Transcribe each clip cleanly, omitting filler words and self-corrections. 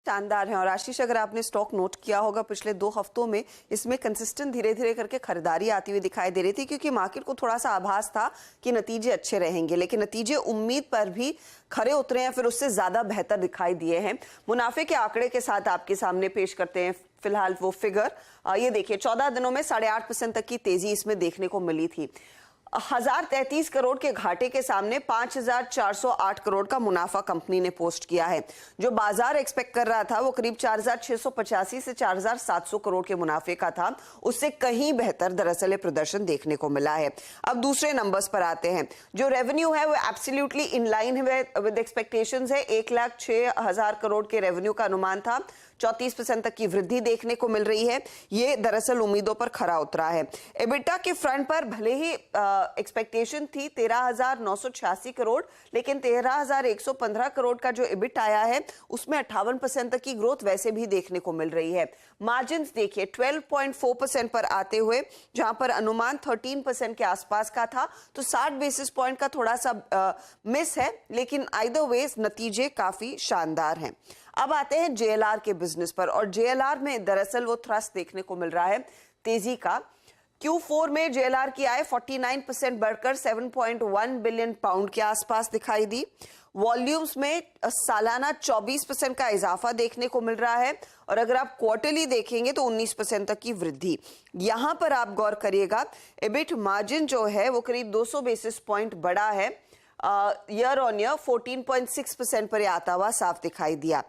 शानदार है। और आशीष, अगर आपने स्टॉक नोट किया होगा पिछले 2 हफ्तों में इसमें कंसिस्टेंट धीरे धीरे करके खरीदारी आती हुई दिखाई दे रही थी, क्योंकि मार्केट को थोड़ा सा आभास था कि नतीजे अच्छे रहेंगे, लेकिन नतीजे उम्मीद पर भी खरे उतरे हैं, फिर उससे ज्यादा बेहतर दिखाई दिए हैं। मुनाफे के आंकड़े के साथ आपके सामने पेश करते हैं फिलहाल वो फिगर। ये देखिए, 14 दिनों में 8.5% तक की तेजी इसमें देखने को मिली थी। 1033 करोड़ के घाटे के सामने 5408 करोड़ का मुनाफा कंपनी ने पोस्ट किया है। जो बाजार एक्सपेक्ट कर रहा था वो करीब 4685 से 4700 करोड़ के मुनाफे का था, उससे कहीं बेहतर दरअसल प्रदर्शन देखने को मिला है। अब दूसरे नंबर्स पर आते हैं। जो रेवेन्यू है वो एब्सोल्युटली इन लाइन है विद एक्सपेक्टेशंस है। 1,06,000 करोड़ के रेवेन्यू का अनुमान था, 34% तक की वृद्धि देखने को मिल रही है। ये दरअसल उम्मीदों पर खरा उतरा है। एबिटा के फ्रंट पर भले ही एक्सपेक्टेशन थी 13,986 करोड़, लेकिन 13,115 करोड़ का जो एबिट आया है उसमें 58% तक की ग्रोथ वैसे भी देखने को मिल रही है। मार्जिन्स देखिए 12.4% पर आते हुए, जहां पर अनुमान 13% के आसपास का था, तो 60 बेसिस पॉइंट का थोड़ा सा मिस है, लेकिन आइदर वेज नतीजे काफी शानदार हैं। अब आते हैं जेएलआर के बिजनेस पर, और जेएलआर में दरअसल वो थ्रस्ट देखने को मिल रहा है तेजी का। Q4 में जेएलआर की आय 49% बढ़कर 7.1 बिलियन पाउंड के आसपास दिखाई दी। वॉल्यूम्स में सालाना 24% का इजाफा देखने को मिल रहा है, और अगर आप क्वार्टरली देखेंगे तो 19% तक की वृद्धि। यहां पर आप गौर करिएगा, एबिट मार्जिन जो है वो करीब 200 बेसिस पॉइंट बढ़ा है। ईयर ऑन ईयर 14.6% पर आता हुआ साफ दिखाई दिया।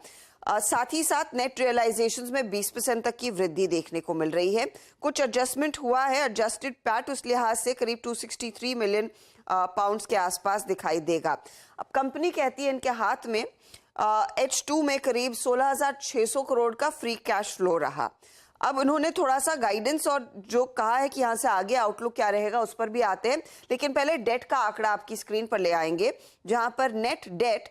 साथ ही साथ नेट रियलाइजेशंस में 20% तक की वृद्धि देखने को मिल रही है। कुछ एडजस्टमेंट हुआ है, एडजस्टेड पैट उस लिहाज से करीब 263 मिलियन पाउंड्स के आसपास दिखाई देगा। अब कंपनी कहती है इनके हाथ में H2 में करीब 16,600 करोड़ का फ्री कैश फ्लो रहा। अब उन्होंने थोड़ा सा गाइडेंस और जो कहा है कि यहाँ से आगे आउटलुक क्या रहेगा उस पर भी आते हैं, लेकिन पहले डेट का आंकड़ा आपकी स्क्रीन पर ले आएंगे, जहां पर net date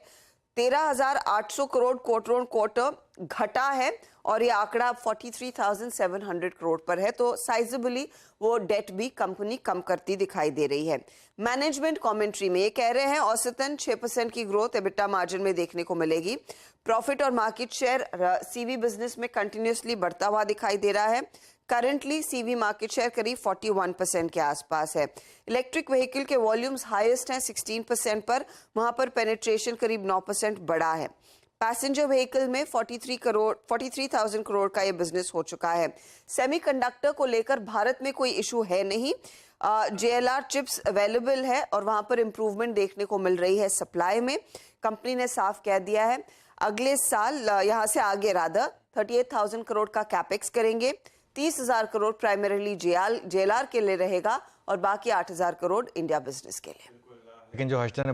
13,800 crore quarter on quarter घटा है, और ये आंकड़ा 43,700 करोड़ पर है, तो साइजेबली वो डेट भी कंपनी कम करती दिखाई दे रही है। मैनेजमेंट कमेंट्री में ये कह रहे हैं औसतन 6% की ग्रोथ एबिटा मार्जिन में देखने को मिलेगी। प्रॉफिट और मार्केट शेयर सीवी बिजनेस में कंटिन्यूसली बढ़ता हुआ दिखाई दे रहा है। करंटली सीवी मार्केट शेयर करीब 41% के आसपास है। इलेक्ट्रिक व्हीकल के वॉल्यूम्स हाईएस्ट हैं 16% पर, वहां पर पेनिट्रेशन करीब 9% बढ़ा है। पैसेंजर व्हीकल में 43,000 करोड़ का ये बिजनेस हो चुका है। सेमीकंडक्टर को लेकर भारत में कोई इशू है नहीं। जेएलआर चिप्स अवेलेबल है और वहां पर इंप्रूवमेंट देखने को मिल रही है सप्लाई में। कंपनी ने साफ कह दिया है अगले साल यहां से आगे 38,000 करोड़ का कैपेक्स करेंगे। 30,000 करोड़ प्राइमरीली जेएलआर के लिए रहेगा और बाकी 8,000 करोड़ इंडिया बिजनेस के लिए। लेकिन जो हर्षदा ने